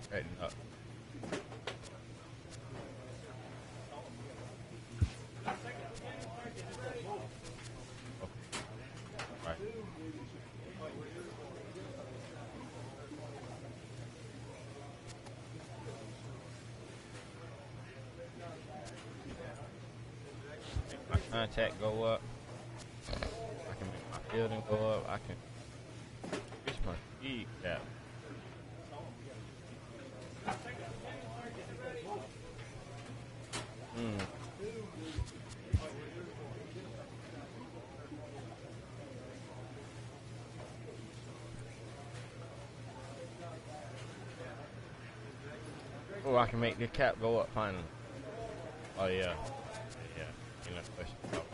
Straighten up. Right. Make my contact go up. I can make my fielding go up. I can increase my speed cap. Oh, I can make the cap go up finally. Oh yeah, yeah. Ain't no question about it.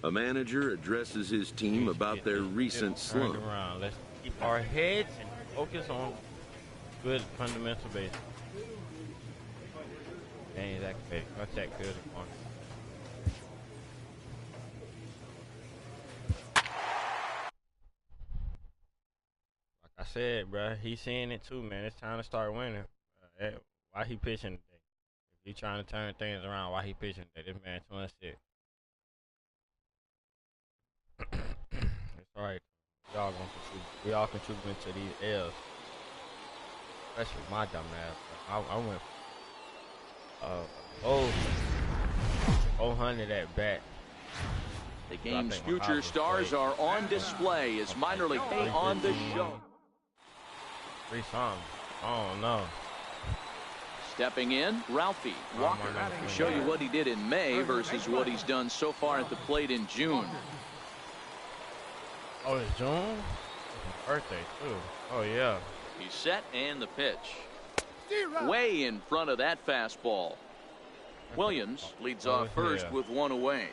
A manager addresses his team about their recent slump. Around. Let's keep our heads and focus on good fundamental basics. Ain't exactly. Contact good on. Like I said, bruh, he's seeing it too, man. It's time to start winning. Why he pitching today? If he trying to turn things around, why he pitching today? This man 26. It's alright. We all contributing to these L's. Especially my dumb ass. I went 400 at bat. The game's future stars are on display as minor league on the show. 3 songs. Oh no. Stepping in, Ralphie Walker to show you what he did in May versus what he's done so far at the plate in June. Oh, it's June? It's my birthday too. Oh yeah. He's set and the pitch. Way in front of that fastball. Williams leads off first with 1 away.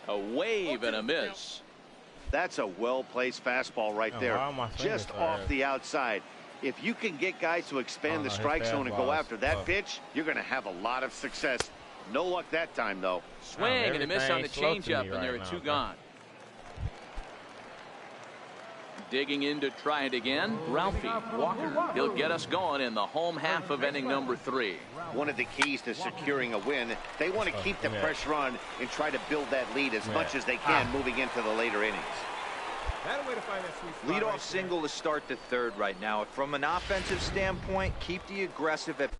A wave and a miss. That's a well-placed fastball right there, just off the outside. If you can get guys to expand the strike zone and go after that pitch, you're going to have a lot of success. No luck that time, though. Swing and a miss on the changeup, and there are 2 gone. Digging in to try it again, Ralphie Walker. He'll get us going in the home half of inning number 3. One of the keys to securing a win, they want to keep the pressure on and try to build that lead as much as they can moving into the later innings. Leadoff single to start the 3rd right now. From an offensive standpoint, keep the aggressive at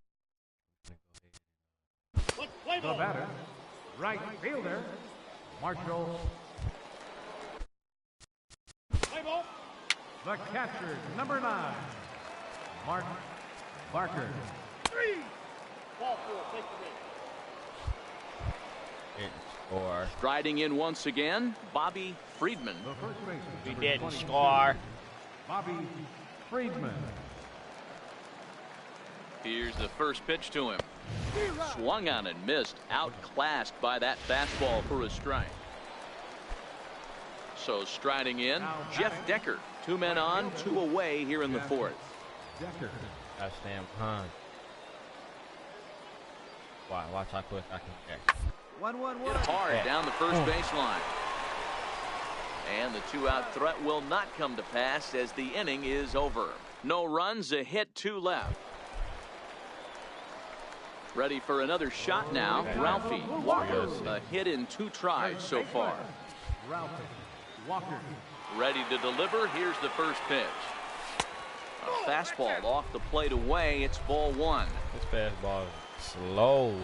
the batter, right fielder, Marshall. The catcher, number 9, Mark Barker. 3. Ball 4, take the Score. Striding in once again, Bobby Friedman. We didn't score. Bobby Friedman. Here's the first pitch to him. Swung on and missed, outclassed by that fastball for a strike. So striding in, Jeff Decker. 2 men on, 2 away here in the 4th. Decker. Gotta stand behind. Watch how quick I can catch. 1-1-1. Hit hard down the first baseline. And the 2-out threat will not come to pass as the inning is over. No runs, a hit, 2 left. Ready for another shot now, Ralphie Walker. A hit in 2 tries so far. Ralphie Walker. Ready to deliver. Here's the first pitch. A fastball off the plate away. It's ball 1. This fastball is slow.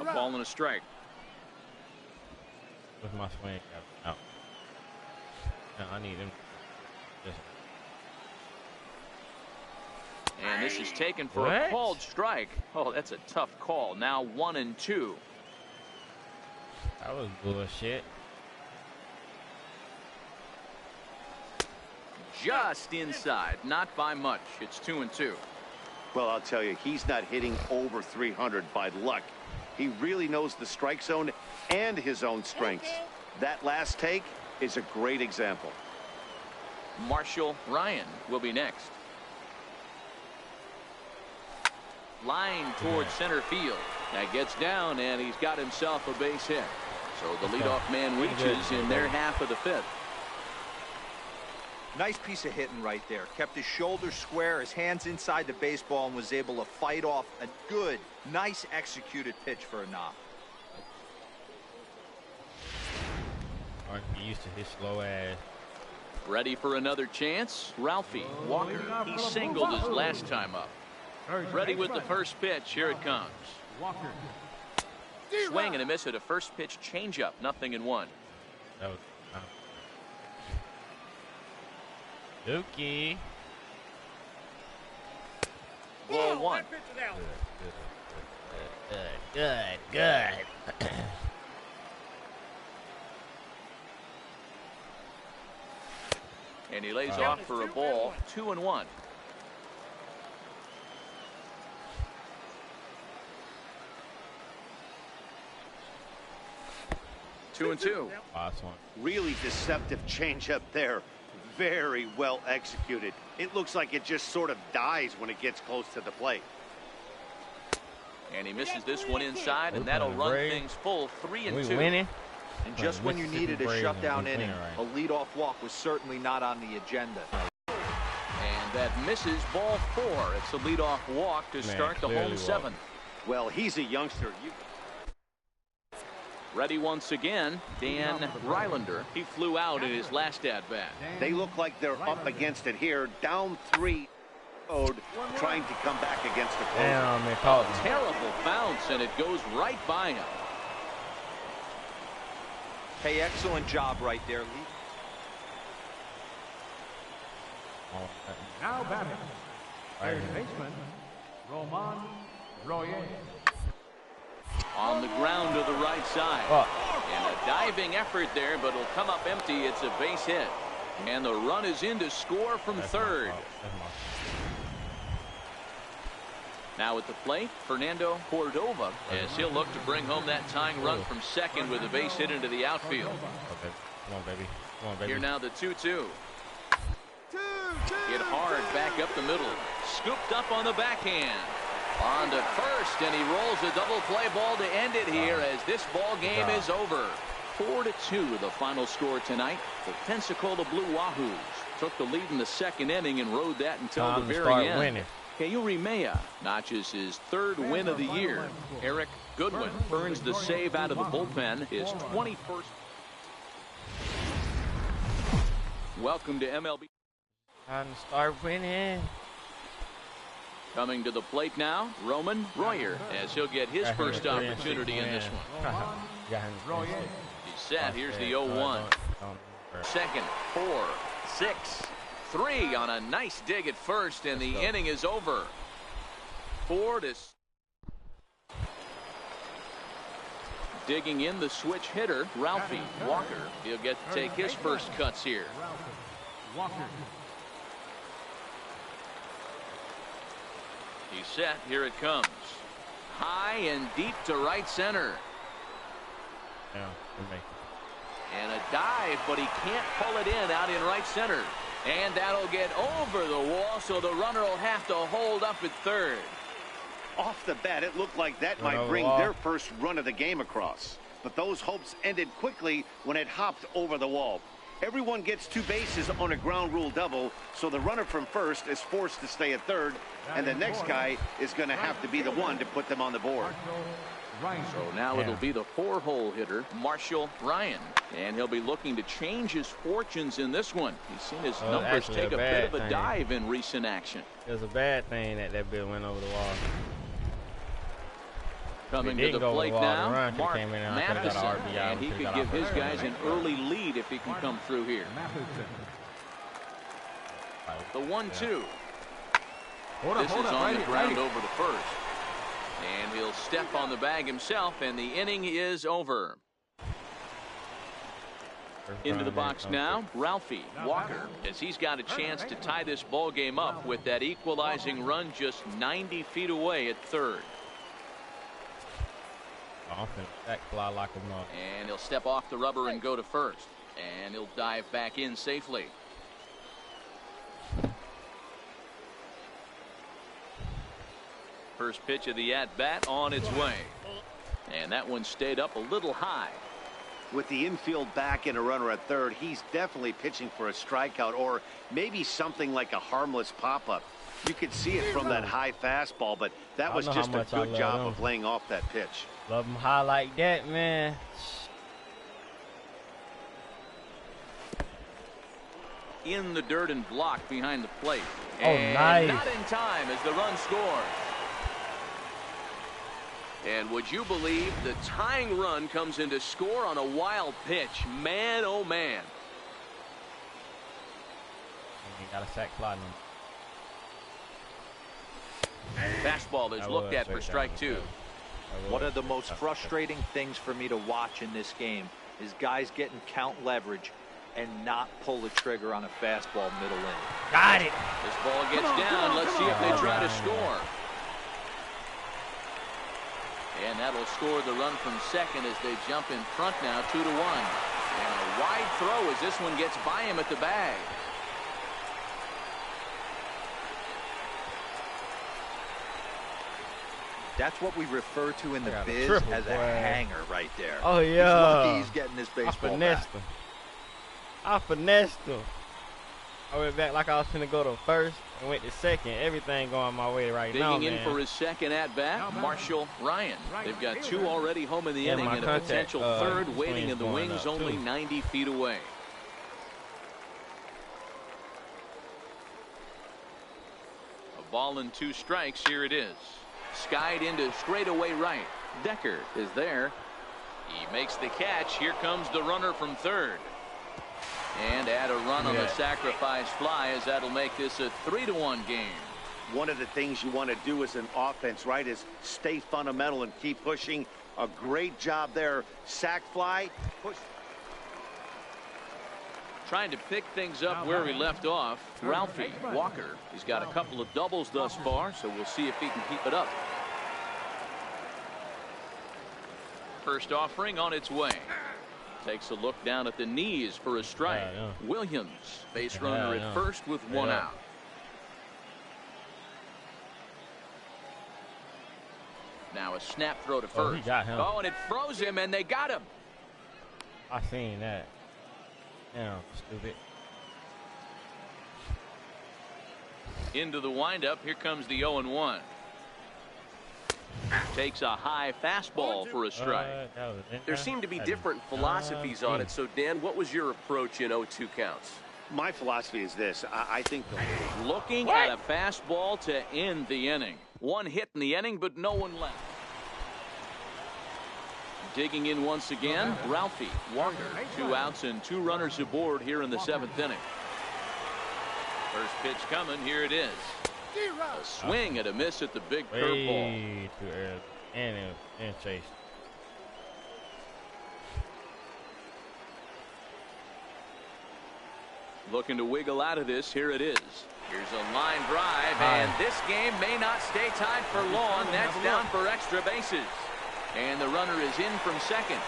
A ball and a strike. What's my swing out? No, I need him. And this is taken for a called strike. Oh, that's a tough call. Now 1-2. That was bullshit. Just inside, not by much. It's 2-2. Well, I'll tell you, he's not hitting over 300 by luck. He really knows the strike zone and his own strengths. That last take is a great example. Marshall Ryan will be next. Line towards center field. That gets down, and he's got himself a base hit. So the leadoff man reaches in their half of the fifth. Nice piece of hitting right there. Kept his shoulders square, his hands inside the baseball, and was able to fight off a good, nice executed pitch for a knock. He used to his slow ass. Ready for another chance? Ralphie Walker. He singled his last time up. Ready with the first pitch. Here it comes. Walker. Swing and a miss at a first pitch changeup. 0-1. That was Dookie. Ball one. Good. And he lays off for a ball. 2-1. Two and two. Last one. Really deceptive changeup there. Very well executed. It looks like it just sort of dies when it gets close to the plate. And he misses this one inside, and that'll run things full. 3-2. Winning. And just when you needed a shutdown inning, a leadoff walk was certainly not on the agenda. And that misses ball 4. It's a leadoff walk to start the home 7th. Well, he's a youngster. Ready once again, Dan Rylander. He flew out in his last at-bat. They look like they're up against it here. Down 3, trying to come back against the closer. Damn, man, caught him. Terrible bounce, and it goes right by him. Hey, excellent job right there, Lee. Now batting. Third baseman, Roman Royer. On the ground to the right side. And a diving effort there, but it'll come up empty. It's a base hit. And the run is in to score from third. Now at the plate, Fernando Cordova, as he'll look to bring home that tying run from second with a base hit into the outfield. Come on, baby. Come on, baby. Here now the 2-2. Hit hard back up the middle. Scooped up on the backhand. On to first, and he rolls a double play ball to end it here as this ball game is over. 4-2 the final score tonight. The Pensacola Blue Wahoos took the lead in the second inning and rode that until the very end. Winning. Kayuri Maya notches his 3rd win of the year. Eric Goodwin earns the save out of the bullpen, his 21st. Welcome to MLB. Time to start winning. Coming to the plate now, Roman Royer, as he'll get his first opportunity in this one. He's set. Here's the 0-1. Second, 4, 6, 3 on a nice dig at first, and the inning is over. 4-6. Digging in the switch hitter, Ralphie Walker. He'll get to take his first cuts here. Walker. He's set. Here it comes. High and deep to right center. Yeah, and a dive, but he can't pull it in out in right center. And that'll get over the wall, so the runner will have to hold up at third. Off the bat, it looked like that might bring their first run of the game across. But those hopes ended quickly when it hopped over the wall. Everyone gets 2 bases on a ground rule double, so the runner from first is forced to stay at third, and the next guy is going to have to be the one to put them on the board. So now it'll be the 4-hole hitter, Marshall Ryan, and he'll be looking to change his fortunes in this one. He's seen his numbers take a bit of a dive in recent action. It was a bad thing that bill went over the wall. Coming to the plate now, Mark Matheson, and he could give his guys an early lead if he can come through here. The 1-2. This is on the ground over the first. And he'll step on the bag himself, and the inning is over. Into the box now, Ralphie Walker, as he's got a chance to tie this ball game up with that equalizing run just 90 feet away at third. I'm finna sack fly like a mug. And he'll step off the rubber and go to first. And he'll dive back in safely. First pitch of the at-bat on its way. And that one stayed up a little high. With the infield back and a runner at third, he's definitely pitching for a strikeout or maybe something like a harmless pop-up. You could see it from that high fastball, but that was just a good job of laying off that pitch. Love him high like that, man. In the dirt and blocked behind the plate. Oh, and nice. Not in time as the run scores. And would you believe the tying run comes in to score on a wild pitch? Man, oh man. You got a sack fly now. Fastball is looked at for strike two. One of the most frustrating things for me to watch in this game is guys getting count leverage and not pull the trigger on a fastball middle in. Got it. This ball gets down. Let's see if they try to score. And that'll score the run from second as they jump in front now, 2-1. And a wide throw as this one gets by him at the bag. That's what we refer to in the biz as a hanger right there. Oh, yeah. He's lucky he's getting this baseball back. I finessed him. I went back like I was finna go to first and went to second. Everything going my way right now, man. Digging in for his second at-bat, Marshall Ryan. They've got two already home in the inning and a potential third waiting in the wings only 90 feet away. A ball and 2 strikes. Here it is. Skied into straightaway right. Decker is there. He makes the catch. Here comes the runner from third. And add a run on the sacrifice fly as that'll make this a 3-1 game. One of the things you want to do as an offense, right, is stay fundamental and keep pushing. A great job there. Sack fly. Push. Trying to pick things up where we left off. Ralphie Walker. He's got a couple of doubles thus far, so we'll see if he can keep it up. First offering on its way. Takes a look down at the knees for a strike. Williams, base runner at first with 1 out. Now a snap throw to first. He got him. Oh, and it froze him, and they got him. I seen that. Damn, stupid. Into the windup. Here comes the 0-1. Takes a high fastball for a strike. There seem to be different philosophies on it. So, Dan, what was your approach in 0-2 counts? My philosophy is this. I think looking at a fastball to end the inning. One hit in the inning, but no one left. Digging in once again, Ralphie Walker. 2 outs and 2 runners aboard here in the 7th inning. First pitch coming. Here it is. A swing and a miss at the big curveball. Way too early. And chase. Looking to wiggle out of this. Here it is. Here's a line drive, and this game may not stay tied for long. That's down for extra bases. And the runner is in from second.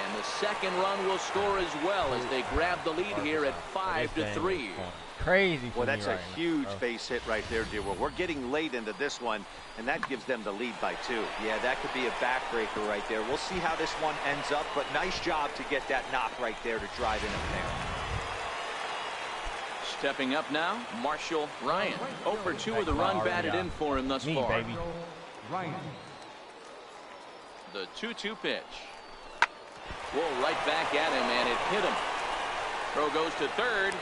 And the second run will score as well as they grab the lead here at 5-3. Crazy. Well, that's a huge base hit right there, dear. Well, we're getting late into this one, and that gives them the lead by 2. Yeah, that could be a backbreaker right there. We'll see how this one ends up, but nice job to get that knock right there to drive in a pair. Stepping up now, Marshall Ryan. 0 for 2 with the run batted in for him thus far. Baby. The 2-2 pitch. Whoa, right back at him, and it hit him. Throw goes to third.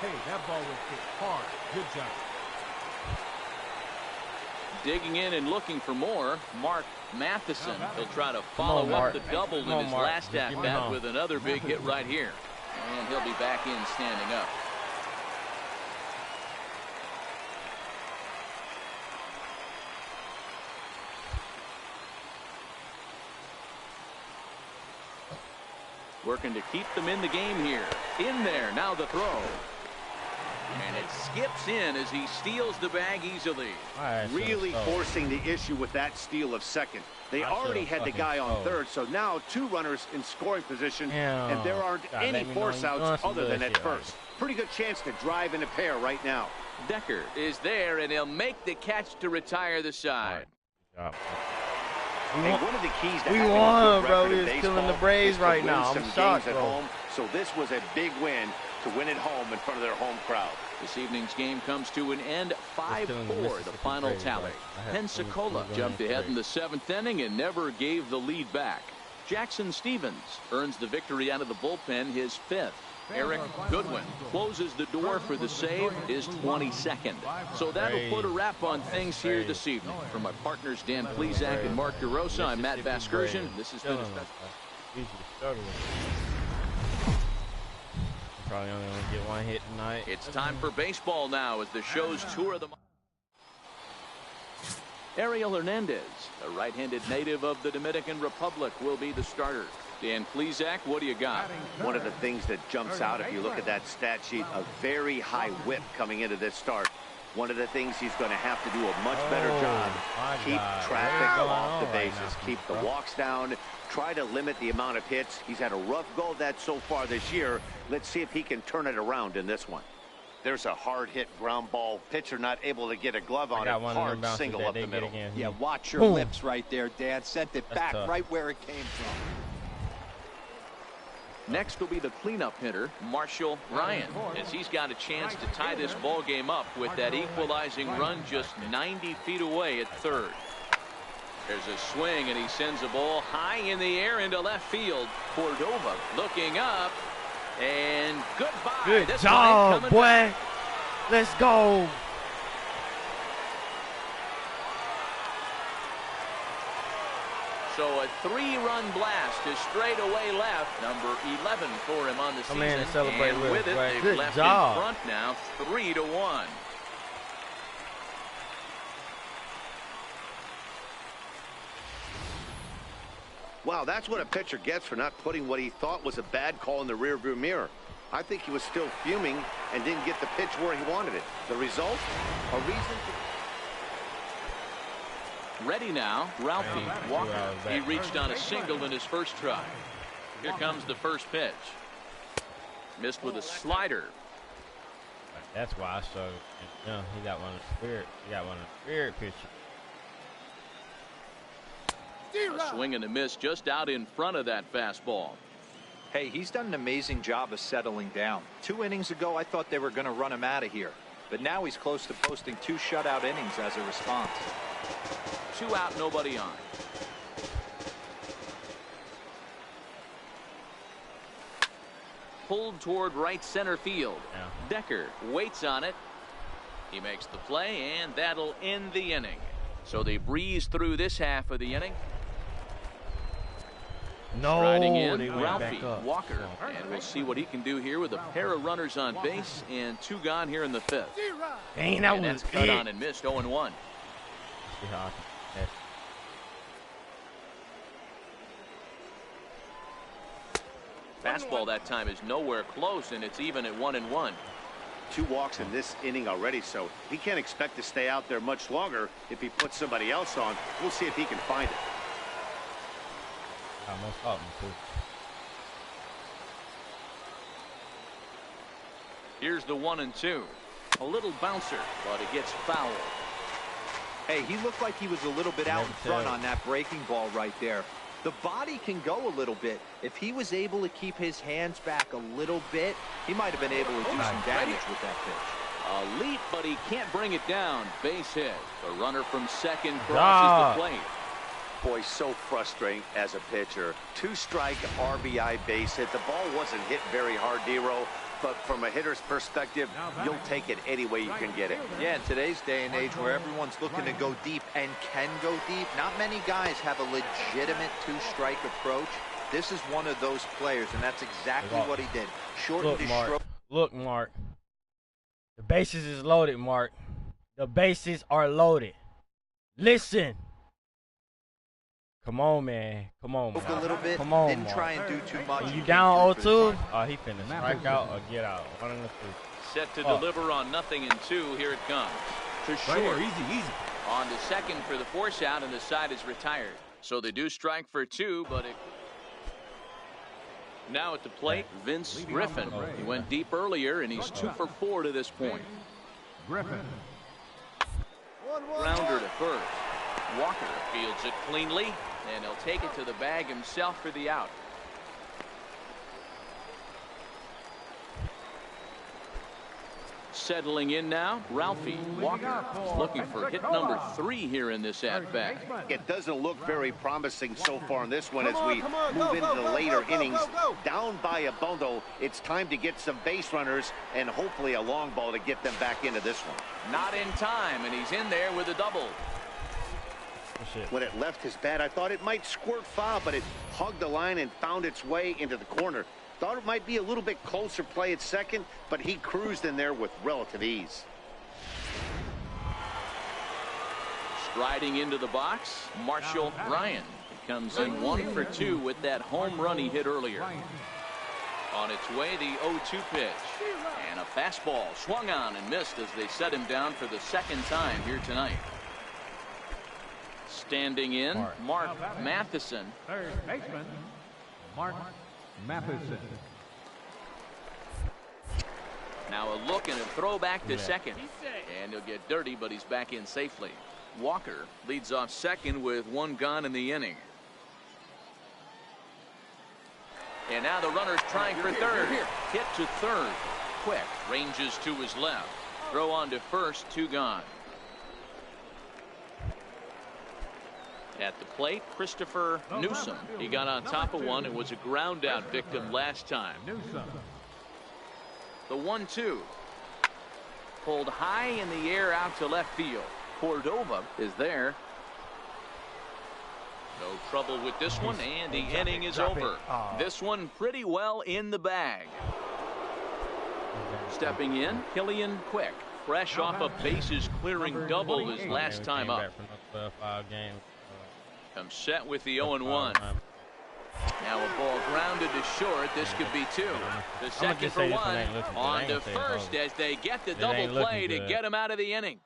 Hey, that ball was hit hard. Good job. Digging in and looking for more, Mark Matheson. He'll try to follow up the double in his last at-bat with another big hit right here. And he'll be back in standing up. Working to keep them in the game here. In there, now the throw. And it skips in as he steals the bag easily. Really forcing the issue with that steal of second. They already had the guy on third, so now 2 runners in scoring position, and there aren't any force outs other than at first. Pretty good chance to drive in a pair right now. Decker is there, and he'll make the catch to retire the side. And one of the keys to we won, bro. We're killing the Braves right now. I'm shocked, bro. So this was a big win to win at home in front of their home crowd. This evening's game comes to an end 5-4, the final tally. Pensacola jumped ahead in the 7th inning and never gave the lead back. Jackson Stevens earns the victory out of the bullpen, his 5th. Eric Goodwin closes the door for the save, his 22nd. So that'll put a wrap on things here this evening. From my partners Dan Plesac and Mark DeRosa, I'm Matt Vasgersian. This has been a special. Probably only going to get 1 hit tonight. It's time for baseball now as the show's tour of the... Ariel Hernandez, a right-handed native of the Dominican Republic, will be the starter. Dan Plesac, what do you got? One of the things that jumps out if you look at that stat sheet, a very high whip coming into this start. One of the things he's going to have to do a much better job. Keep traffic off the bases. Keep the walks down. Try to limit the amount of hits. He's had a rough go of that so far this year. Let's see if he can turn it around in this one. There's a hard hit ground ball. Pitcher not able to get a glove on it. Hard single up the middle. Yeah, watch your lips right there, Dan. Sent it back right where it came from. Next will be the cleanup hitter, Marshall Ryan, as he's got a chance to tie this ball game up with that equalizing run just 90 feet away at third. There's a swing, and he sends a ball high in the air into left field. Cordova looking up, and goodbye. Good job, boy. Back. Let's go. So a 3-run blast to straightaway left, number 11 for him on the season. And celebrate with it, they've Good left job. in front now, 3-1. Wow, that's what a pitcher gets for not putting what he thought was a bad call in the rearview mirror. I think he was still fuming and didn't get the pitch where he wanted it. The result? A reason Ready now, Ralphie Walker. He reached on a single in his first try. Here comes the first pitch. Missed with a slider. That's why I struggled. You know, he got one of the spirit. He got one of the spirit pitches. A swing and a miss just out in front of that fastball. Hey, he's done an amazing job of settling down. 2 innings ago, I thought they were going to run him out of here. But now he's close to posting 2 shutout innings as a response. 2 out, nobody on. Pulled toward right center field. Decker waits on it. He makes the play, and that'll end the inning. So they breeze through this half of the inning. Riding in, Ralphie Walker. And we'll see what he can do here with a pair of runners on base and 2 gone here in the 5th. Dang, that was cut on and missed 0-1. Fastball that time is nowhere close, and it's even at 1-1. 2 walks in this inning already, so he can't expect to stay out there much longer if he puts somebody else on. We'll see if he can find it. Here's the 1-2. A little bouncer, but it gets fouled. Hey, he looked like he was a little bit out in front on that breaking ball right there. The body can go a little bit. If he was able to keep his hands back a little bit, he might have been able to do some damage with that pitch. A leap, but he can't bring it down. Base hit. The runner from second crosses the plate. Boy, so frustrating as a pitcher. 2-strike RBI base hit. The ball wasn't hit very hard, Dero. But from a hitter's perspective, you'll take it any way you can get it. Yeah, in today's day and age where everyone's looking to go deep and can go deep, not many guys have a legitimate 2-strike approach. This is one of those players, and that's exactly what he did. Shortened his stroke. Look, Mark. The bases is loaded, Mark. The bases are loaded. Listen. Come on, man. Come on, man. A little bit. Come on, Didn't try and do too much. When you down 0-2, he finna strike out or get out. 1 of the 2. set to deliver on 0-2. Here it comes. To short. Right here, easy. On to second for the force out, and the side is retired. So they do strike for 2, but it... Now at the plate, Vince Griffin. He went deep earlier, and he's 2 for 4 to this point. Griffin. Grounder to first. Walker fields it cleanly, and he'll take it to the bag himself for the out. Settling in now, Ralphie Walker is looking for hit number 3 here in this at-bat. It doesn't look very promising so far in this one as we move into the later innings. Down by a bundle, it's time to get some base runners and hopefully a long ball to get them back into this one. Not in time, and he's in there with a double. When it left his bat, I thought it might squirt foul, but it hugged the line and found its way into the corner. Thought it might be a little bit closer play at second, but he cruised in there with relative ease. Striding into the box, Marshall Ryan. He comes in 1 for 2 with that home run he hit earlier. On its way, the 0-2 pitch. And a fastball swung on and missed as they set him down for the second time here tonight. Standing in, Mark Matheson. Third baseman, Mark Matheson. Now a look and a throw back to second. And he'll get dirty, but he's back in safely. Walker leads off second with 1 gone in the inning. And now the runner's trying for third. Hit to third. Quick ranges to his left. Throw on to first, 2 gone. At the plate, Christopher Newsom. He got on top of one and was a ground out victim last time. The 1-2. Pulled high in the air out to left field. Cordova is there. No trouble with this one, and the inning is over. This one pretty well in the bag. Stepping in, Killian Quick. Fresh off a bases clearing double his last time up. Comes set with the 0-1. Now a ball grounded to short. This could be 2. The second for 1. On to first as they get the double play to get him out of the inning.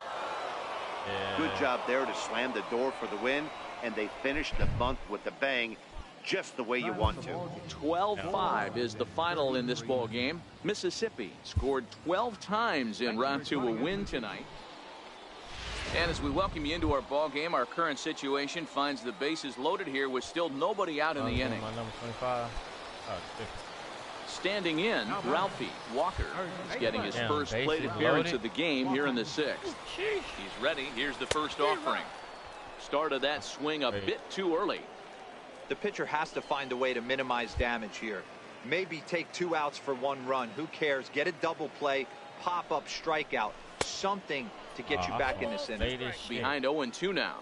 Good job there to slam the door for the win, and they finished the month with a bang, just the way you want to. 12-5 is the final in this ball game. Mississippi scored 12 times en route to a win tonight. And as we welcome you into our ball game, our current situation finds the bases loaded here with still nobody out in the inning. Standing in, Ralphie Walker is getting his first plate appearance of the game here in the 6th. He's ready. Here's the first offering. Started that swing a bit too early. The pitcher has to find a way to minimize damage here. Maybe take 2 outs for 1 run. Who cares? Get a double play, pop up strikeout, something to get you back in this inning. Behind 0-2 now.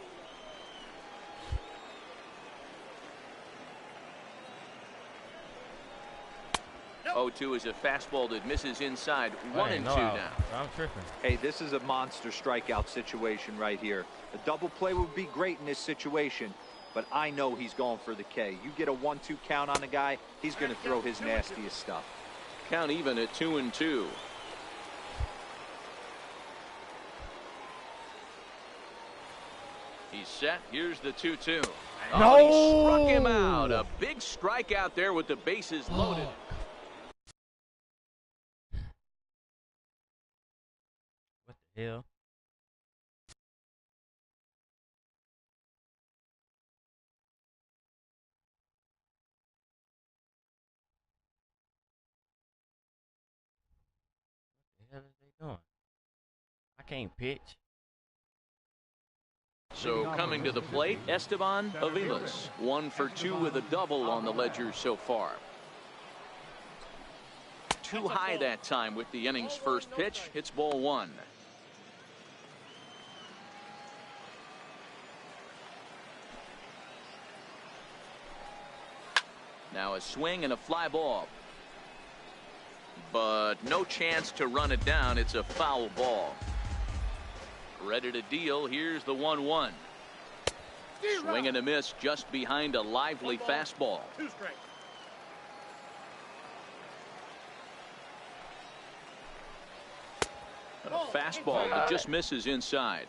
Nope. 0-2 is a fastball that misses inside. 1-2 now. I'm tripping. Hey, this is a monster strikeout situation right here. A double play would be great in this situation, but I know he's going for the K. You get a 1-2 count on a guy, he's going to throw his nastiest stuff. Count even at 2-2. He's set. Here's the 2-2. No! He struck him out. A big strikeout there with the bases loaded. What the hell? What the hell is they doing? I can't pitch. So coming to the plate, Esteban Aviles. 1 for 2 with a double on the ledger so far. Too high that time with the inning's first pitch. Hits ball 1. Now a swing and a fly ball. But no chance to run it down. It's a foul ball. Ready to deal. Here's the 1-1. Swing and a miss just behind a lively fastball. 2 strikes. A fastball that just misses inside.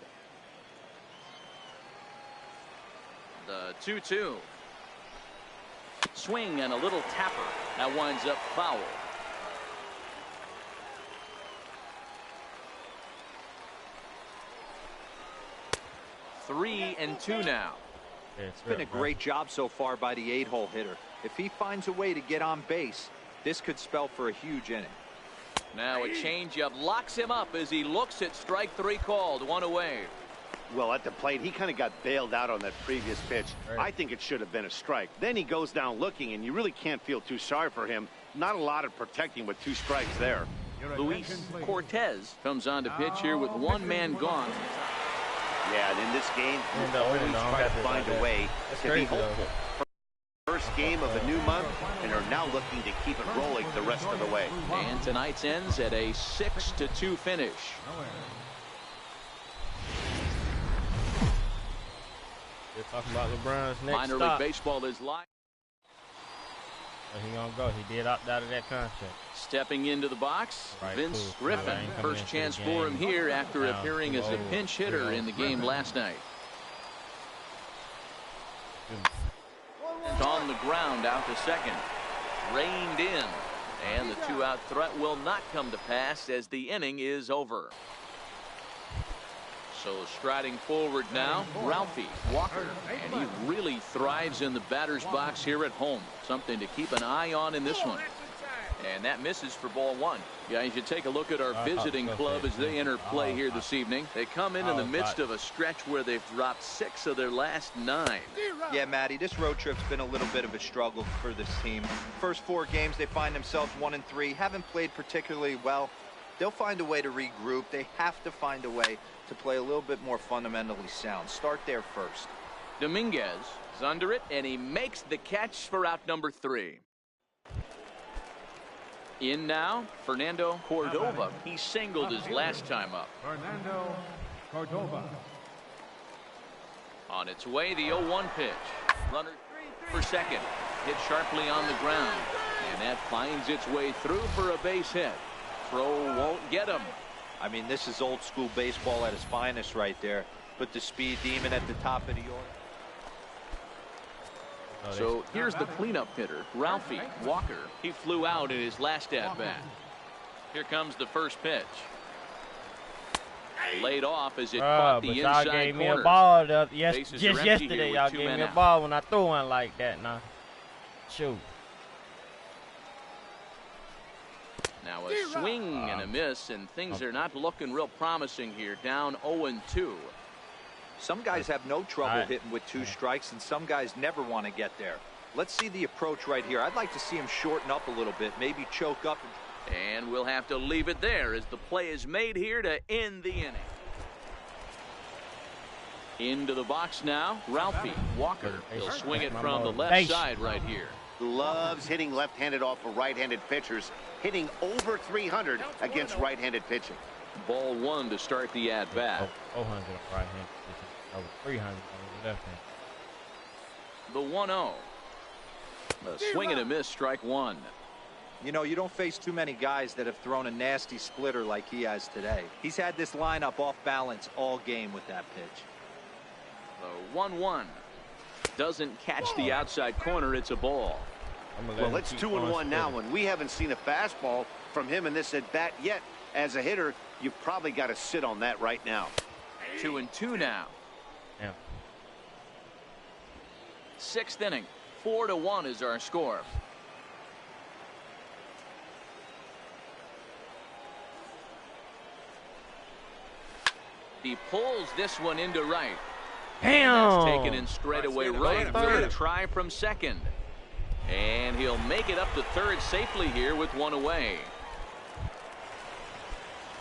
The 2-2. Swing and a little tapper. That winds up foul. 3-2 now. It's been a great job so far by the 8-hole hitter. If he finds a way to get on base, this could spell for a huge inning. Now a changeup locks him up as he looks at strike 3 called. 1 away. Well, at the plate, he kind of got bailed out on that previous pitch. I think it should have been a strike. Then he goes down looking, and you really can't feel too sorry for him. Not a lot of protecting with 2 strikes there. Luis Cortez comes on to pitch here with 1 man gone. Yeah, and in this game, you always try to find a way to be hopeful. First game of the new month, and are now looking to keep it rolling the rest of the way. And tonight's ends at a 6-2 finish. We're talking about LeBron's next Minor stop. League Baseball is live. Where he gonna go? He did opt out of that contract. Stepping into the box, Right, Vince cool. Griffin. First chance for him here after Down appearing as a 2-0. pinch hitter in the game last night. And on the ground out to second. Reined in. And the 2-out threat will not come to pass as the inning is over. So striding forward now, Ralphie Walker. And he really thrives in the batter's box here at home. Something to keep an eye on in this one. And that misses for ball 1. Yeah, you should take a look at our visiting club as they enter play here this evening. They come in the midst of a stretch where they've dropped 6 of their last 9. Yeah, Matty, this road trip's been a little bit of a struggle for this team. First 4 games, they find themselves 1-3. Haven't played particularly well. They'll find a way to regroup. They have to find a way to play a little bit more fundamentally sound. Start there first. Dominguez is under it, and he makes the catch for out number 3. In now, Fernando Cordova. He singled his last time up. Fernando Cordova. On its way, the 0-1 pitch. Runner for second. Hit sharply on the ground. And that finds its way through for a base hit. Throw won't get him. I mean, this is old school baseball at its finest right there. Put the speed demon at the top of the order. So here's the cleanup hitter, Ralphie Walker. He flew out in his last at-bat. Here comes the first pitch. Laid off as it caught the inside y'all gave corner. me a ball just Bases are empty yesterday. here Y'all with 2 gave men me a out. ball when I threw one like that. Now, shoot. Now a swing and a miss, and things are not looking real promising here. Down 0-2. Some guys have no trouble hitting with 2 strikes, and some guys never want to get there. Let's see the approach right here. I'd like to see him shorten up a little bit, maybe choke up. And we'll have to leave it there as the play is made here to end the inning. Into the box now, Ralphie Walker. He'll swing it from the left side right here. Loves hitting left-handed off of right-handed pitchers, hitting over 300 against right-handed pitching. Ball 1 to start the at-bat. 400 on right hand, over 300 on the left hand. The 1-0. A swing and a miss, strike 1. You know, you don't face too many guys that have thrown a nasty splitter like he has today. He's had this lineup off balance all game with that pitch. The 1-1. Doesn't catch the outside corner. It's a ball. Well, it's 2-1 now, and we haven't seen a fastball from him in this at-bat yet. As a hitter, you've probably got to sit on that right now. 2-2 now. Yeah. 6th inning. 4-1 is our score. He pulls this one into right. Damn. And that's taken in straightaway right. We'll try from second. And he'll make it up to third safely here with 1 away.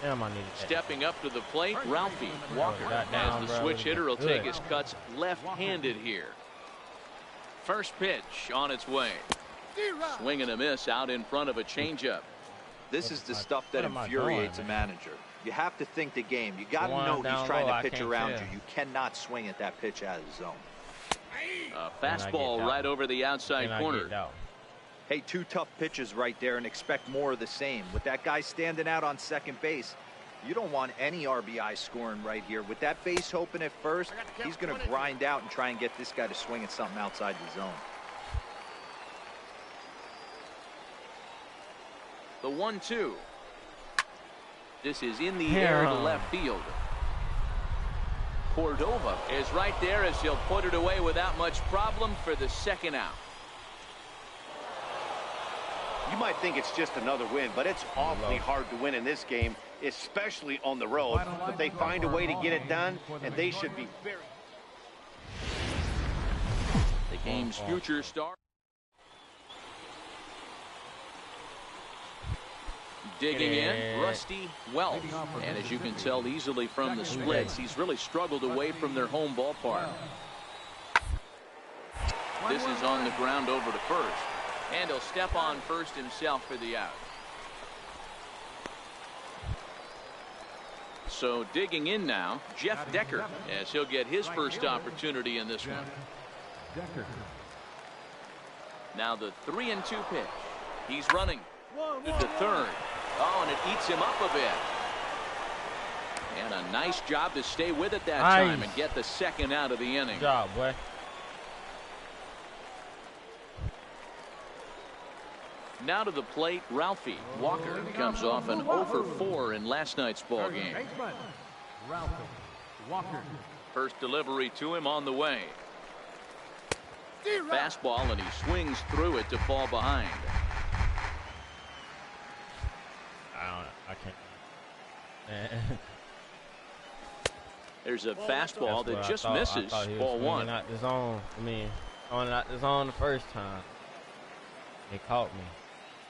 Damn, I needed that. Stepping up to the plate, Ralphie Walker. As the switch hitter will take his cuts left-handed here. First pitch on its way. Swing and a miss out in front of a changeup. This is the stuff that infuriates a manager. You have to think the game. You got to know he's trying to pitch around you. You cannot swing at that pitch out of the zone. A fastball right over the outside corner. Hey, 2 tough pitches right there, and expect more of the same. With that guy standing out on second base, You don't want any RBI scoring right here. With that base open at first, he's going to grind out and try and get this guy to swing at something outside the zone. The 1-2. This is in the air to left field. Cordova is right there as he'll put it away without much problem for the second out. You might think it's just another win, but it's awfully hard to win in this game, especially on the road. But they find a way to get it done, and they should be very... The game's future star. Digging in, Rusty Welch. And as you can tell easily from the splits, he's really struggled away from their home ballpark. This is on the ground over to first. And he'll step on first himself for the out. So digging in now, Jeff Decker, as he'll get his first opportunity in this one. Now the 3-2 pitch. He's running to third. Oh, and it eats him up a bit. And a nice job to stay with it that time and get the second out of the inning. Good job, boy. Now to the plate, Ralphie Walker comes off an 0 for 4 in last night's ball game. First delivery to him on the way. Fastball, and he swings through it to fall behind. I can't. There's a fastball that just misses. Ball one. Out the zone. Going out the zone the first time. They caught me.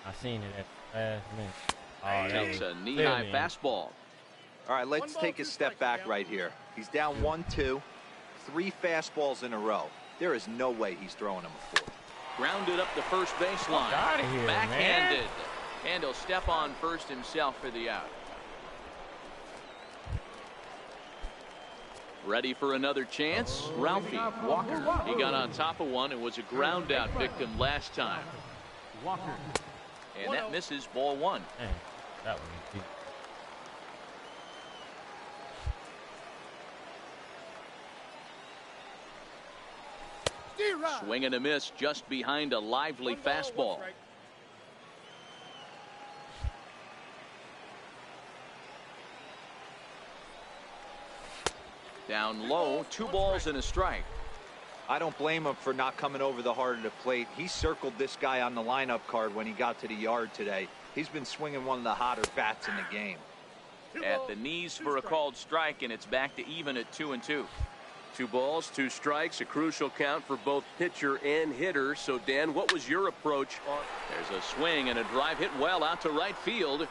I seen it at the last minute. Takes a knee-high fastball. All right, let's take a step back right here. He's down 1-2, 3 fastballs in a row. There is no way he's throwing him a 4th. Grounded up the first baseline. Backhanded. Man. And he'll step on first himself for the out. Ready for another chance? Ralphie Walker. He got on top of one and was a ground out victim last time. And that misses. Ball one. Man, that one is deep. Swing and a miss just behind a lively fastball. Down low, 2 balls and a strike. I don't blame him for not coming over the heart of the plate. He circled this guy on the lineup card when he got to the yard today. He's been swinging one of the hotter bats in the game. At the knees for a called strike, and it's back to even at 2-2. 2 balls, 2 strikes, a crucial count for both pitcher and hitter. So, Dan, what was your approach? There's a swing and a drive hit well out to right field.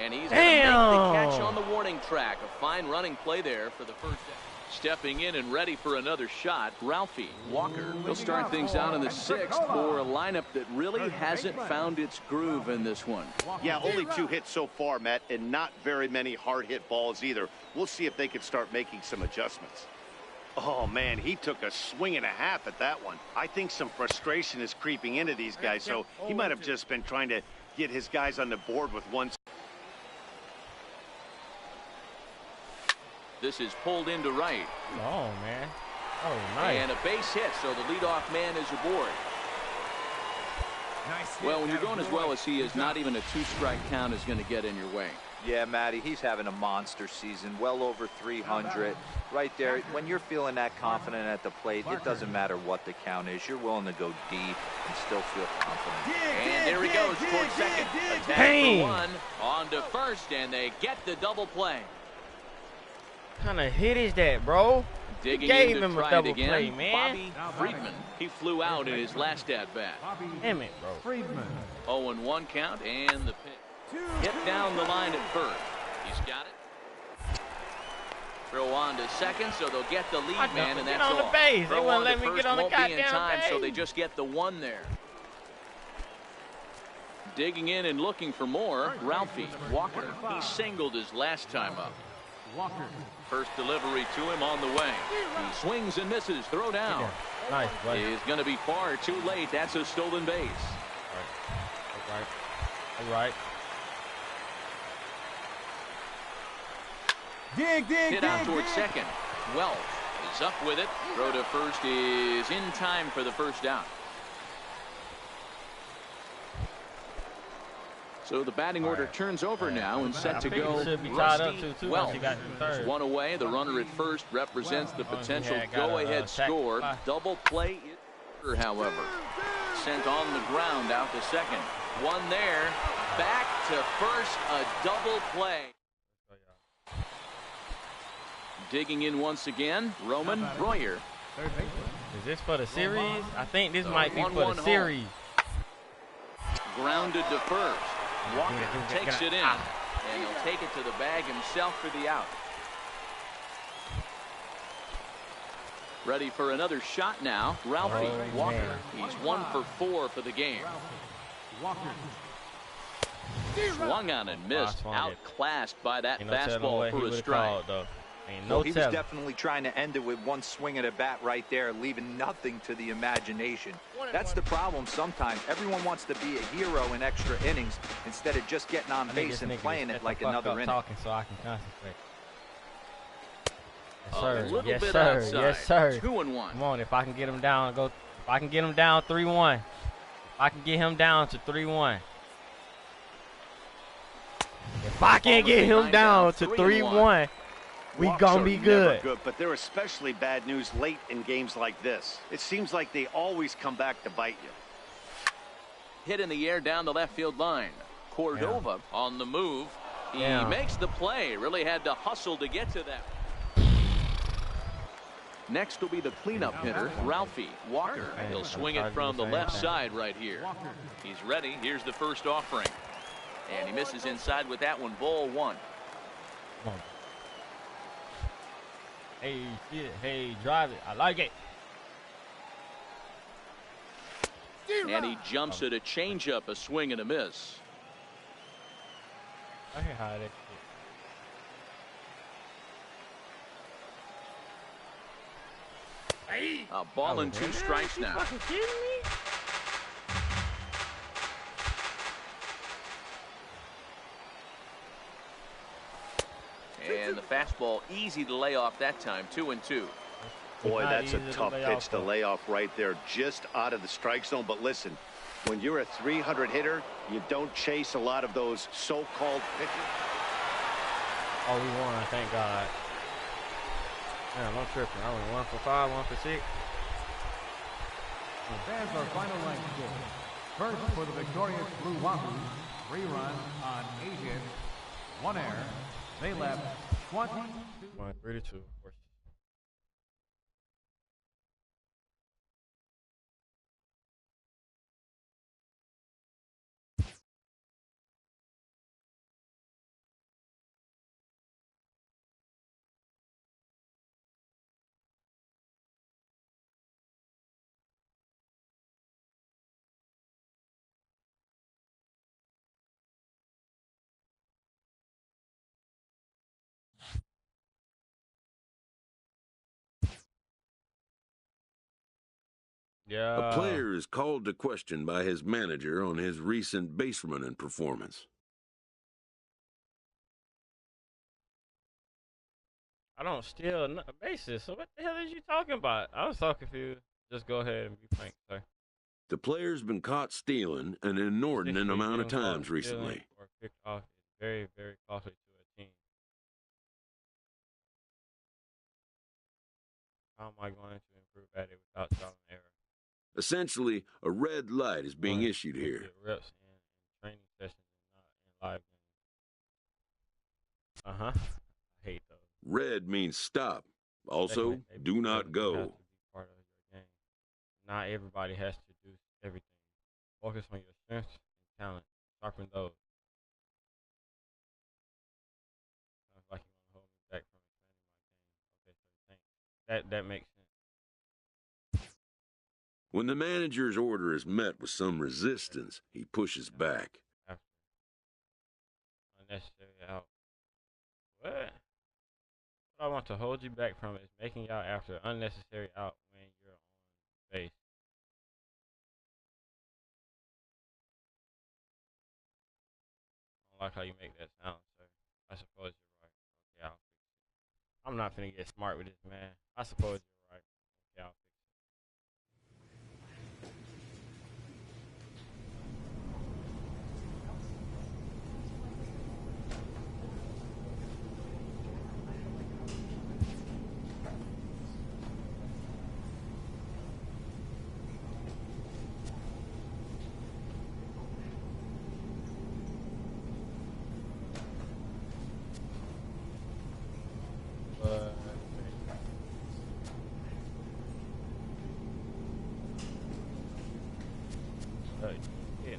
And he's going to make the catch on the warning track. A fine running play there for the first out. Stepping in and ready for another shot, Ralphie Walker. He'll start things out in the 6th for a lineup that really hasn't found its groove in this one. Yeah, only 2 hits so far, Matt, and not very many hard hit balls either. We'll see if they can start making some adjustments. Oh, man, he took a swing and a half at that one. I think some frustration is creeping into these guys, so he might have just been trying to get his guys on the board with one. This is pulled into right. Oh, man. Oh, nice. And a base hit, so the leadoff man is aboard. Well, when you're going as well as he is, not even a 2-strike count is going to get in your way. Yeah, Matty, he's having a monster season, well over 300. Right there, when you're feeling that confident at the plate, it doesn't matter what the count is. You're willing to go deep and still feel confident. And there he goes towards second. Attack for one, on to first, and they get the double play. What kind of hit is that, bro? Digging gave in to him a try double it again. play, man. Bobby Friedman. He flew out in his last at-bat. Damn it, bro. 0-1 count, and the pitch. Hit down the line at first. He's got it. Throw on to second, so they'll get the lead man, and that's all. Get on the base. They won't let me get on the goddamn base. Time, base. so they just get the one there. Digging in and looking for more, Ralphie Walker. He singled his last time up. First delivery to him on the way. He swings and misses. Throw down. Yeah. Nice, buddy. Is going to be far too late. That's a stolen base. All right. Hit out towards second. Wells is up with it. Throw to first is in time for the first down. So the batting order turns over now and set to go. Should be tied up too. Well, You got third. one away. The runner at first represents the potential go-ahead score. Double play, however, sent on the ground out to second. One there, back to first. A double play. Digging in once again, Roman Royer. Is this for the series? I think this might be for the series. Grounded to first. Walker takes it in, and he'll take it to the bag himself for the out. Ready for another shot now, Ralphie Walker. Man. He's 1 for 4 for the game. Swung on and missed, outclassed by that fastball for a strike. Well, he was definitely trying to end it with one swing at a bat right there, leaving nothing to the imagination. That's the problem sometimes. Everyone wants to be a hero in extra innings instead of just getting on base and playing it like another inning. Talking so I can concentrate. Yes, A sir. little Yes, bit sir. outside. Yes, sir. 2-1. Come on, if I can get him down, go. If I can get him down 3-1. If I can get him down to 3-1. If I can get him down to 3-1. We gonna be good. But they're especially bad news late in games like this. It seems like they always come back to bite you. Hit in the air down the left field line. Cordova on the move. He makes the play. Really had to hustle to get to that. Next will be the cleanup hitter, Ralphie Walker. He'll swing it from the left side right here. He's ready. Here's the first offering. And he misses inside with that one. Ball 1. Hey, shit. Hey, drive it. I like it. And he jumps at a changeup, a swing and a miss. I can hide it. A ball and 2 strikes now. Fucking kidding me? And the fastball easy to lay off that time. 2-2. Boy, that's a tough pitch to lay off right there, just out of the strike zone. But listen, when you're a 300 hitter, you don't chase a lot of those so-called pitches. Oh, we won, thank God. Damn, I'm tripping. I went 1 for 5, 1 for 6. There's our final line score. First for the victorious Blue Wahoos, 3 runs on 8 hits, 1 error. They left 22. 3-2. Of course. A player is called to question by his manager on his recent base running performance. I don't steal bases. So what the hell is you talking about? I was so confused. Just go ahead and be frank, sir. The player's been caught stealing an inordinate amount of times recently. Or picked off is very, very costly to a team. How am I going to improve at it without trial and error? Essentially, a red light is being issued here. Reps and training sessions and not in live games. I hate those. Red means stop. Also, do not go. Has to be part of your game. Not everybody has to do everything. Focus on your strengths and talent. Sharpen those. Sounds like you want to hold me back from expanding my game. Okay, so thanks. That makes sense. When the manager's order is met with some resistance, he pushes back. Unnecessary out. What? What I want to hold you back from is making out after unnecessary out when you're on base. I don't like how you make that sound, sir. I suppose you're right. Okay, I'll fix it. I'm not finna get smart with this, man. I suppose you're right. Okay, I'll fix yeah.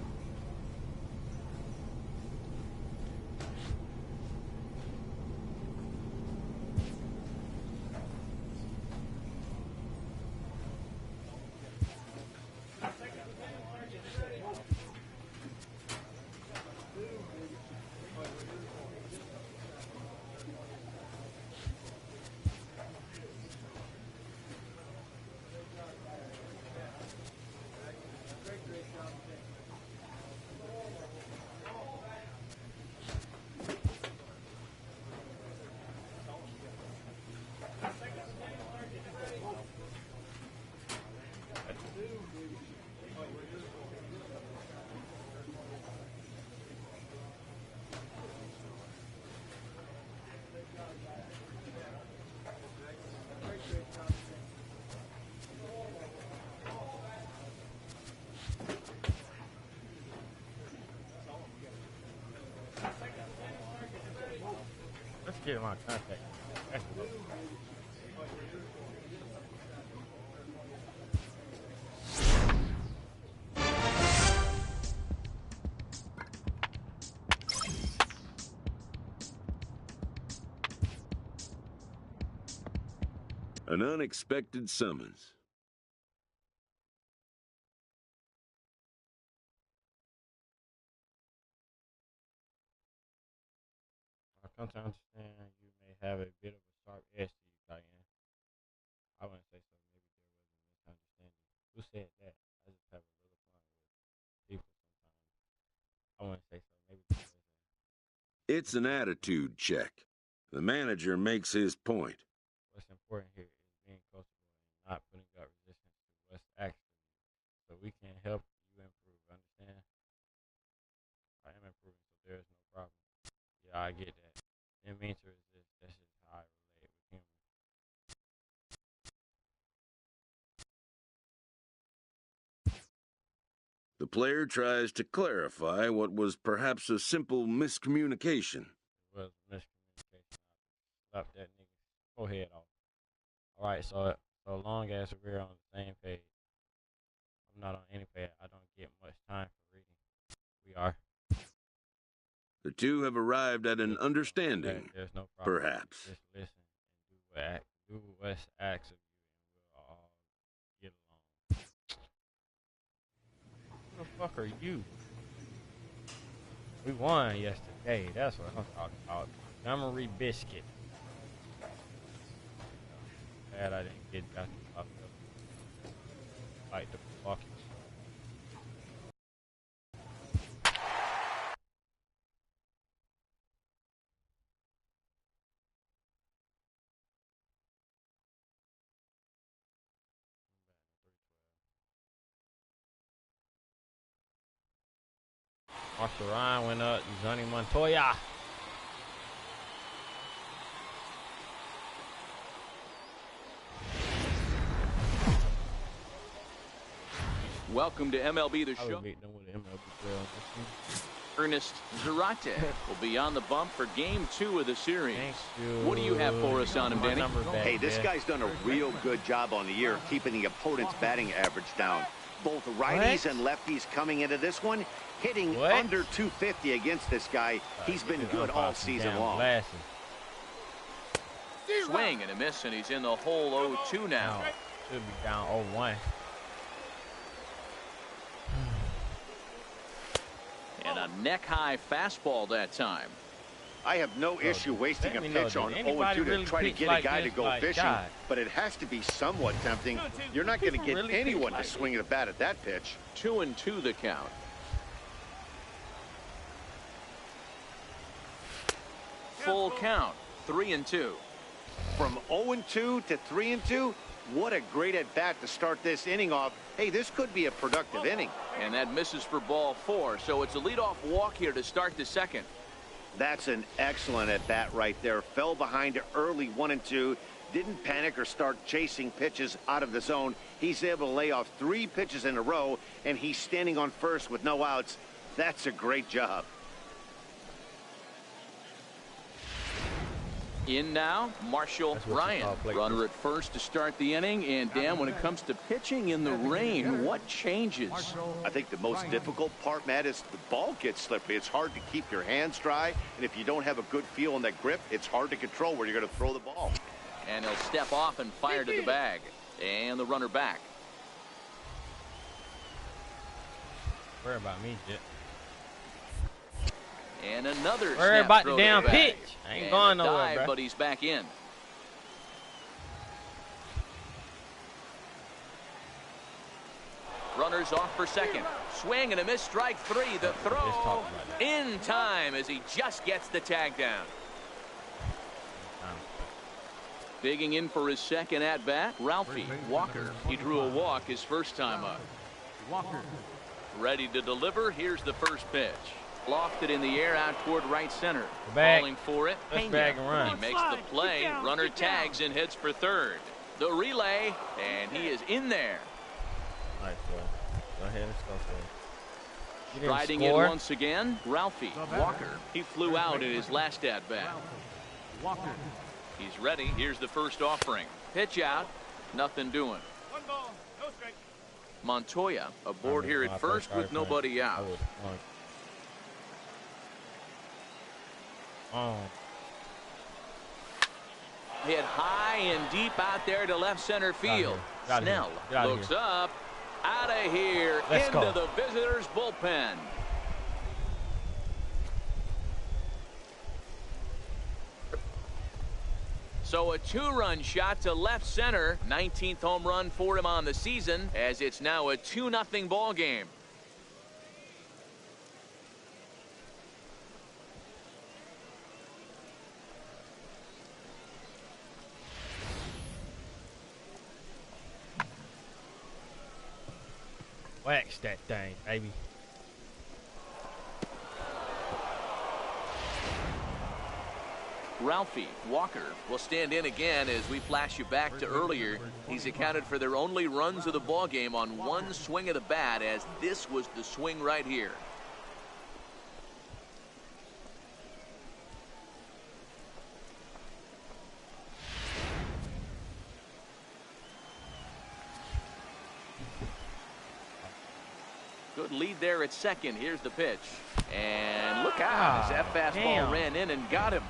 Let's get my contact. That's good. An unexpected summons. I come to understand you may have a bit of a sharp edge to you, Diane. I wouldn't say so. Maybe there was a misunderstanding. Who said that? I just have a little fun with people sometimes. I wouldn't say so. Maybe there was It's an attitude check. The manager makes his point. what's important here is being coachable and not putting up resistance to what's actually. So we can help you improve. Understand? I am improving, so there is no problem. Yeah, I get that. Didn't mean to resist. That's just how I relate with humor. The player tries to clarify what was perhaps a simple miscommunication. It was miscommunication. I slapped that nigga's forehead off. All right, so long as we're on the same page. I'm not on any page. I don't get much time for reading. We are. The two have arrived at an understanding, There's no problem. perhaps. Just listen and do what's asked of you, and we'll all get along. Who the fuck are you? We won yesterday. That's what I'm talking about. Montgomery Biscuit. Glad I didn't get that off like the fuck. Marshall Ryan went up. Johnny Montoya. Welcome to MLB The Show. Ernest Rtts will be on the bump for Game 2 of the series. What do you have for us on him, Danny? Hey, this guy's done a real good job on the year keeping the opponent's batting average down. Both righties and lefties coming into this one, hitting under 250 against this guy. He's been good all season long. Swing and a miss, and he's in the hole 0-2 now. Should be down 0-1. And a neck-high fastball that time. I have no issue wasting a pitch on 0-2 to try to get a guy to go fishing, but it has to be somewhat tempting. You're not going to get anyone to swing the bat at that pitch. 2-2 the count. Full count, 3-2. From 0-2 to 3-2, what a great at-bat to start this inning off. Hey, this could be a productive inning. And that misses for ball 4, so it's a leadoff walk here to start the second. That's an excellent at-bat right there. Fell behind early 1-2. Didn't panic or start chasing pitches out of the zone. He's able to lay off 3 pitches in a row, and he's standing on first with no outs. That's a great job. In now, Marshall Ryan. Runner at first to start the inning. And, Dan, when it comes to pitching in the rain, what changes? I think the most difficult part, Matt, is the ball gets slippery. It's hard to keep your hands dry. And if you don't have a good feel in that grip, it's hard to control where you're going to throw the ball. And he'll step off and fire to the bag. And the runner back. Worry about me, Jet. And another Worry snap about throw the damn to the bag. pitch. I ain't going nowhere, dive, bro. but he's back in. Runners off for second. Swing and a miss, strike 3. The throw in time as he just gets the tag down. Digging in for his second at-bat, Ralphie Walker. He drew a walk his first time up. Walker. Ready to deliver. Here's the first pitch. Lofted in the air out toward right center. Bag. Falling for it. Let's Pena. bag and run. He makes the play. Runner tags and heads for third. The relay, and he is in there. All right, bro. Go ahead and score for him. Riding in once again, Ralphie Walker. He flew out in his last at-bat. Walker. He's ready. Here's the first offering. Pitch out. Nothing doing. 1 ball, no strike. Montoya aboard here at first with nobody out. Hit high and deep out there to left center field. Snell looks up. Out of here. Into the visitors' bullpen. So a 2-run shot to left center. 19th home run for him on the season, as it's now a 2-0 ball game. Wax that thing, baby. Ralphie Walker will stand in again as we flash you back to earlier. He's accounted for their only runs of the ball game on one swing of the bat, as this was the swing right here. Good lead there at second. Here's the pitch. And look out as that fastball ran in and got him.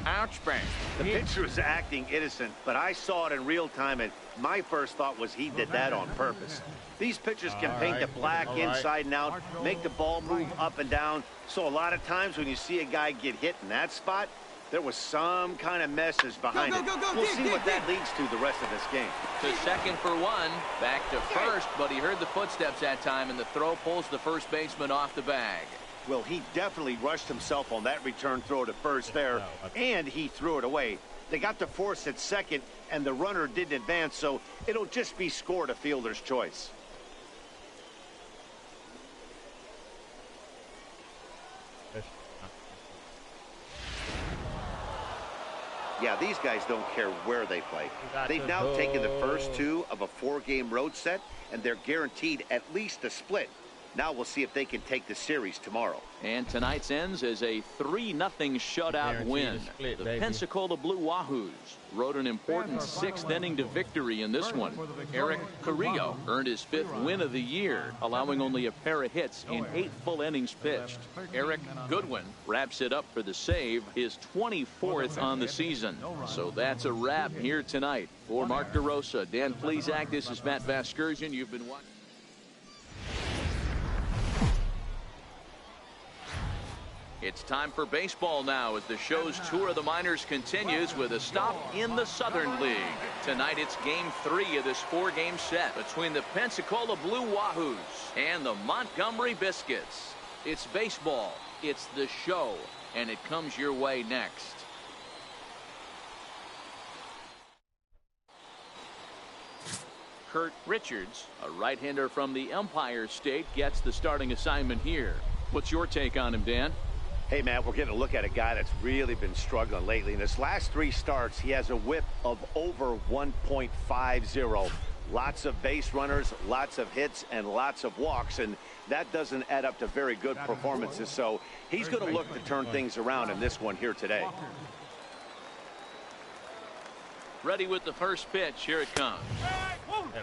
Ouch, bang. The pitcher was acting innocent, but I saw it in real time, and my first thought was he did that on purpose. These pitchers can paint the black inside and out, make the ball move up and down. So a lot of times when you see a guy get hit in that spot, there was some kind of message behind it. We'll see what that leads to the rest of this game. To second for one, back to first, but he heard the footsteps that time, and the throw pulls the first baseman off the bag. Well, he definitely rushed himself on that return throw to first there, and he threw it away. They got the force at second, and the runner didn't advance, so it'll just be scored a fielder's choice. Yeah, these guys don't care where they play. They've now taken the first 2 of a 4-game road set, and they're guaranteed at least a split. Now we'll see if they can take the series tomorrow. And tonight's ends as a 3-0 shutout win. The Pensacola Blue Wahoos rode an important 6th inning to victory in this one. Eric Carrillo earned his 5th win of the year, allowing only a pair of hits in 8 full innings pitched. Eric Goodwin wraps it up for the save, his 24th on the season. So that's a wrap here tonight. For Mark DeRosa, Dan Plesac, this is Matt Vasgersian. You've been watching. It's time for baseball now as the show's tour of the minors continues with a stop in the Southern League. Tonight it's game 3 of this 4-game set between the Pensacola Blue Wahoos and the Montgomery Biscuits. It's baseball, it's the show, and it comes your way next. Kurt Richards, a right-hander from the Empire State, gets the starting assignment here. What's your take on him, Dan? Hey, Matt, we're getting a look at a guy that's really been struggling lately. In his last 3 starts, he has a whip of over 1.50. Lots of base runners, lots of hits, and lots of walks, and that doesn't add up to very good performances. So he's going to look to turn things around in this one here today. Ready with the first pitch. Here it comes.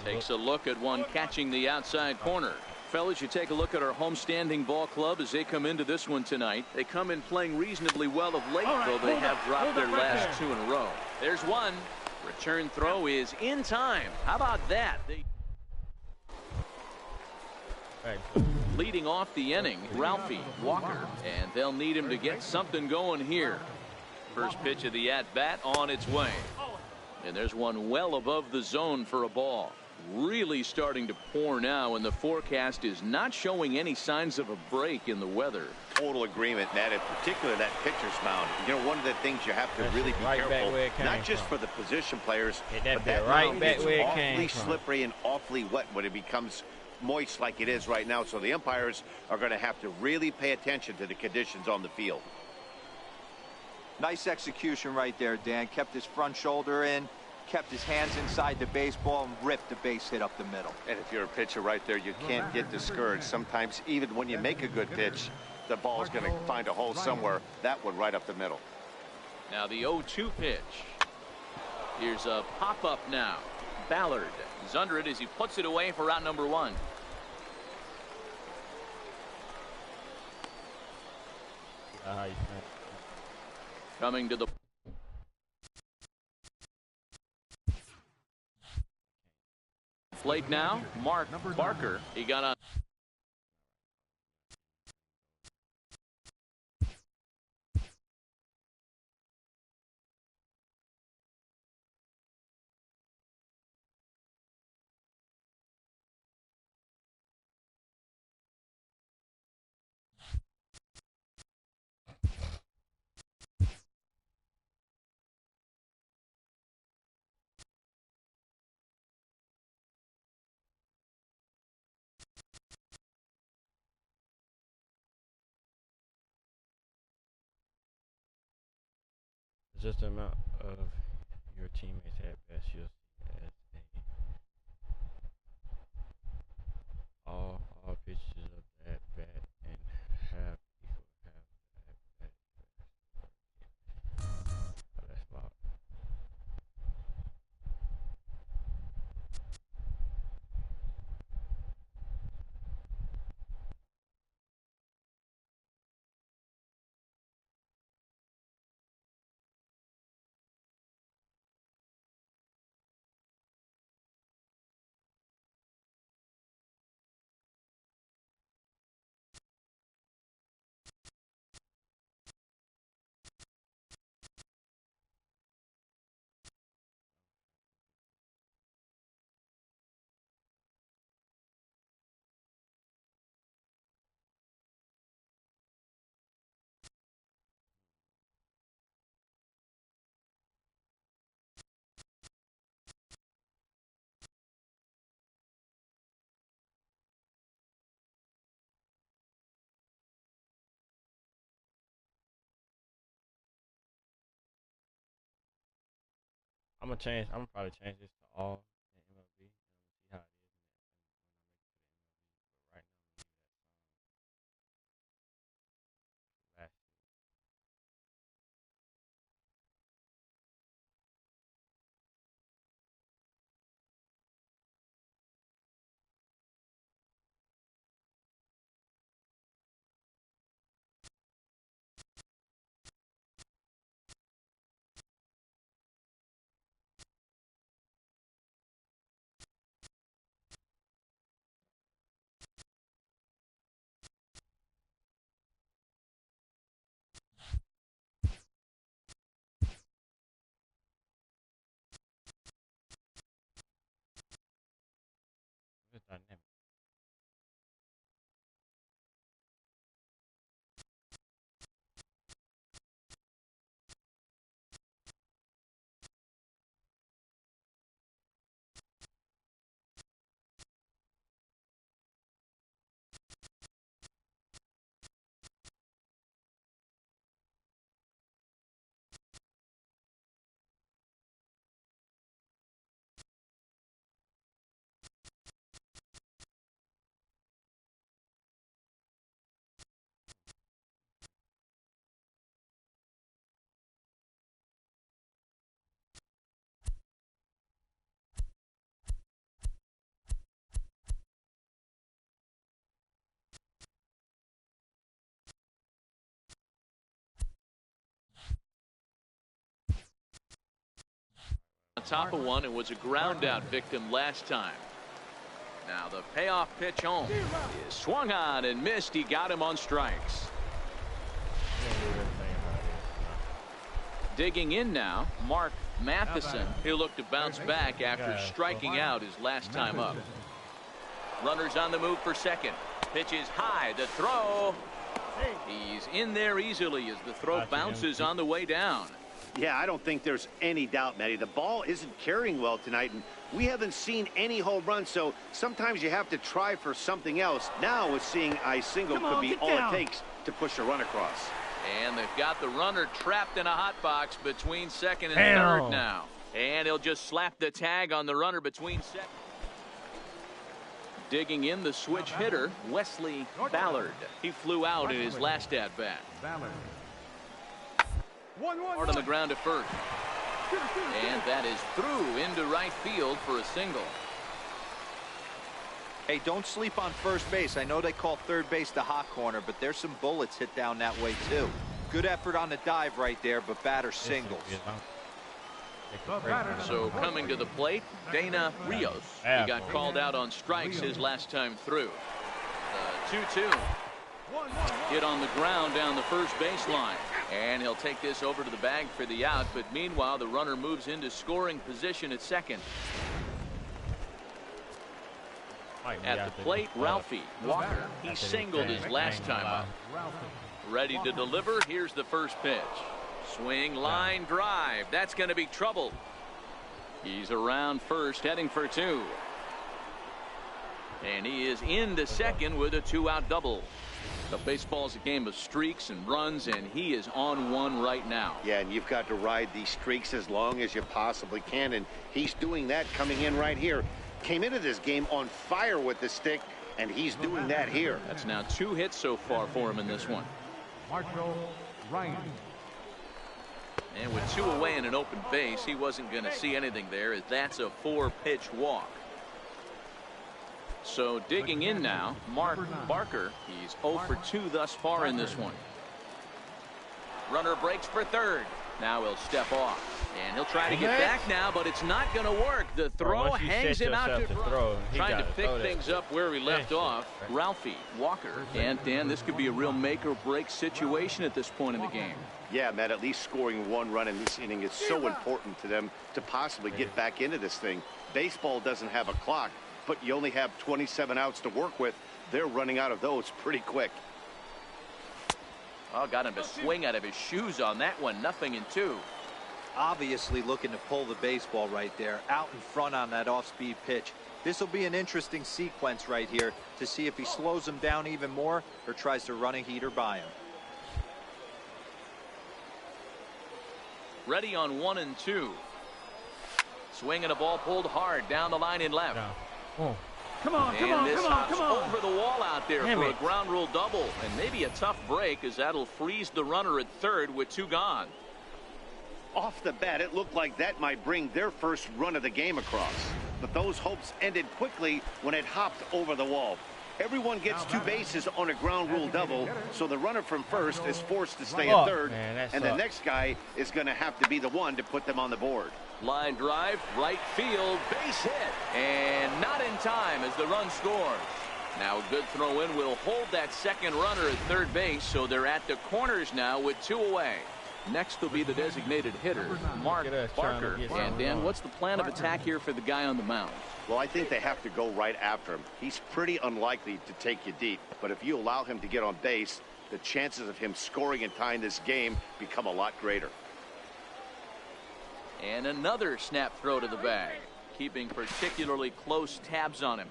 Takes a look at one catching the outside corner. Fellas, you take a look at our homestanding ball club as they come into this one tonight. They come in playing reasonably well of late, though they have dropped their last 2 in a row. There's one. Return throw is in time. How about that? Leading off the inning, Ralphie Walker, and they'll need him to get something going here. First pitch of the at-bat on its way. And there's one well above the zone for a ball. Really starting to pour now, and the forecast is not showing any signs of a break in the weather. Total agreement, Matt, in particular that pitcher's mound. You know, one of the things you have to really be careful, not just for the position players, but that mound gets awfully slippery and awfully wet when it becomes moist like it is right now. So the umpires are going to have to really pay attention to the conditions on the field. Nice execution right there, Dan. Kept his front shoulder in, kept his hands inside the baseball, and ripped the base hit up the middle. And if you're a pitcher right there, you can't get discouraged. Sometimes even when you make a good pitch, the ball's going to find a hole somewhere. That one right up the middle. Now the 0-2 pitch. Here's a pop-up now. Ballard is under it as he puts it away for out number 1. Coming to the plate now, Mark Barker. He got a just the amount of your teammates at best you'll see as all pitches of that bat and half equal half at bat. That's about. I'm gonna probably change this to all in MLB, and I'm gonna see how it is when I make it to the MLB. But right now, I'm gonna leave that last. top of one and was a ground out victim last time. Now the payoff pitch home is swung on and missed. He got him on strikes. Digging in now, Mark Matheson. He'll look to bounce back after striking out his last time up. Runners on the move for second. Pitch is high. The throw. He's in there easily as the throw bounces on the way down. Yeah, I don't think there's any doubt, Matty. The ball isn't carrying well tonight, and we haven't seen any home runs, so sometimes you have to try for something else. Now, with seeing a single could be all it takes to push a run across. And they've got the runner trapped in a hot box between second and third now. And he'll just slap the tag on the runner between second. Digging in, the switch hitter, Wesley Ballard. He flew out in his last at-bat. Hard on the ground to first. And that is through into right field for a single. Hey, don't sleep on first base. I know they call third base the hot corner, but there's some bullets hit down that way too. Good effort on the dive right there, but batter singles. So coming to the plate, Dana Rios. He got called out on strikes his last time through. 2-2. Hit on the ground down the first baseline. And he'll take this over to the bag for the out. But meanwhile, the runner moves into scoring position at second. At the plate, Ralphie Walker. He singled his last time up. Ready to deliver. Here's the first pitch. Swing, line, drive. That's going to be trouble. He's around first, heading for two. And he is into second with a two-out double. The baseball's a game of streaks and runs, and he is on one right now. Yeah, and you've got to ride these streaks as long as you possibly can, and he's doing that coming in right here. Came into this game on fire with the stick, and he's doing that here. That's now 2 hits so far for him in this one. Marshall Ryan. And with 2 away in an open base, he wasn't going to see anything there, as that's a 4-pitch walk. So digging in now, Mark Barker. He's 0 for 2 thus far in this one. Runner breaks for third. Now he'll step off. And he'll try to get back now, but it's not going to work. The throw hangs him out to throw. Trying to pick things up where he left off. Ralphie Walker. And Dan, this could be a real make or break situation at this point in the game. Yeah, Matt, at least scoring 1 run in this inning is so important to them to possibly get back into this thing. Baseball doesn't have a clock, but you only have 27 outs to work with. They're running out of those pretty quick. Oh, got him to swing out of his shoes on that one. 0-2. Obviously looking to pull the baseball right there, out in front on that off-speed pitch. This will be an interesting sequence right here to see if he slows him down even more or tries to run a heater by him. Ready on 1 and 2. Swing and a ball pulled hard down the line in left. Oh. Come on, come on, come on, come on. Over the wall out there for a ground rule double. And maybe a tough break, as that'll freeze the runner at third with 2 gone. Off the bat, it looked like that might bring their first run of the game across. But those hopes ended quickly when it hopped over the wall. Everyone gets 2 bases on a ground rule double, so the runner from first is forced to stay at third, and the next guy is going to have to be the one to put them on the board. Line drive, right field, base hit, and not in time as the run scores. Now a good throw in will hold that second runner at third base, so they're at the corners now with 2 away. Next will be the designated hitter, Mark Barker. And Dan, what's the plan of attack here for the guy on the mound? Well, I think they have to go right after him. He's pretty unlikely to take you deep, but if you allow him to get on base, the chances of him scoring and tying this game become a lot greater. And another snap throw to the bag, keeping particularly close tabs on him.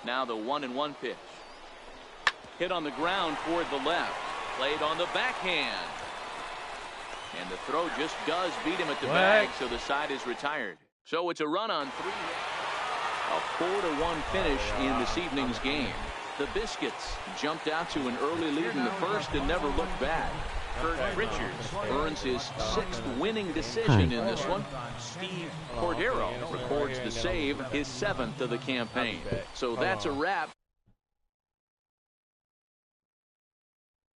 Now the 1-1 pitch. Hit on the ground toward the left. Played on the backhand. And the throw just does beat him at the bag, so the side is retired. So it's a run on 3. A 4-1 finish in this evening's game. The Biscuits jumped out to an early lead in the first and never looked back. Kurt Richards earns his 6th winning decision in this one. Steve Cordero records the save, his 7th of the campaign. So that's a wrap.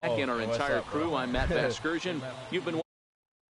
In our entire crew, I'm Matt Vasgersian. You've been